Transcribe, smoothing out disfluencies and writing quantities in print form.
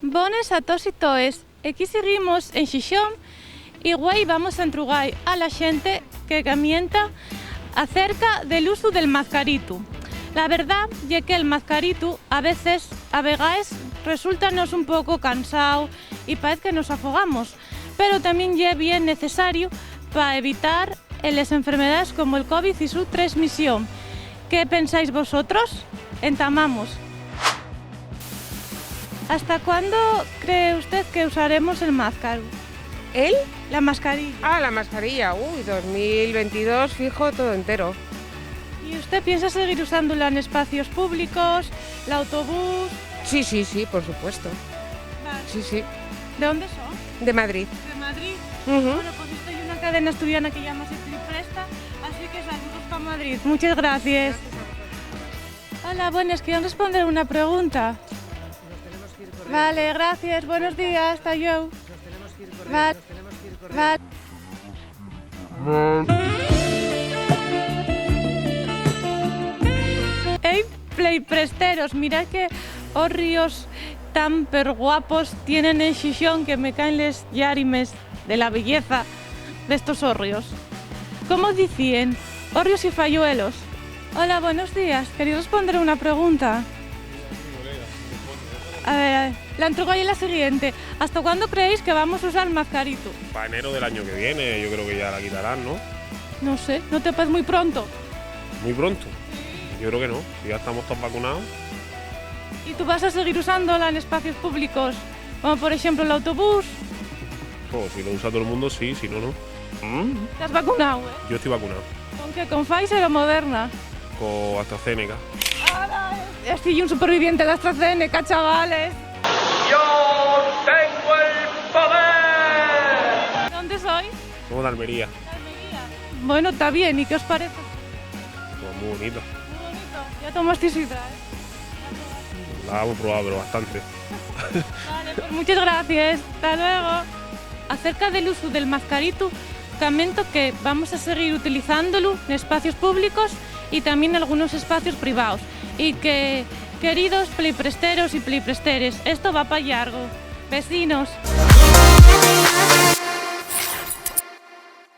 Bones a todos y toes. Aquí seguimos en Xixón y güey vamos a entregar a la gente que camienta acerca del uso del mascarito. La verdad es que el mascarito a veces, resulta-nos un poco cansado y parece que nos afogamos, pero también es bien necesario para evitar las enfermedades como el COVID y su transmisión. ¿Qué pensáis vosotros? Entamamos. ¿Hasta cuándo cree usted que usaremos el máscaro? ¿El? La mascarilla. Ah, la mascarilla. Uy, 2022 fijo todo entero. ¿Y usted piensa seguir usándola en espacios públicos, el autobús? Sí, por supuesto. Vale. Sí. ¿De dónde son? De Madrid. De Madrid. Ujú. Bueno, pues estoy en una cadena asturiana que llama Presta, así que saludos para Madrid. Muchas gracias. Hola, buenas, ¿quieren responder una pregunta? Vale, gracias, buenos días, hasta yo. Vale. Hey, playpresteros, mirad que hórrios tan guapos tienen en Xixón que me caen les llarimes de la belleza de estos hórrios. ¿Cómo decían? Hórrios y falluelos. Hola, buenos días, quería responder una pregunta. A ver, la entrego ahí la siguiente. ¿Hasta cuándo creéis que vamos a usar el mascarito? Para enero del año que viene, yo creo que ya la quitarán, ¿no? No sé, ¿no te parece muy pronto? Muy pronto. Yo creo que no, si ya estamos todos vacunados. ¿Y tú vas a seguir usándola en espacios públicos? Como por ejemplo el autobús. Pues si lo usa todo el mundo, sí, si no, no. ¿Te has vacunado, Yo estoy vacunado. ¿Con qué? ¿Con Pfizer o Moderna? Con AstraZeneca. Estoy un superviviente de AstraZeneca, chavales. ¡Yo tengo el poder! ¿Dónde sois? Somos de Almería. Bueno, está bien, ¿y qué os parece? Pues muy bonito. Muy bonito. Ya tomaste sidra, ¿eh? La hemos probado, pero bastante. Vale, pues muchas gracias. Hasta luego. Acerca del uso del mascarito, comento que vamos a seguir utilizándolo en espacios públicos y también en algunos espacios privados. Y que, queridos playpresteros y playpresteres, esto va para largo. Vecinos.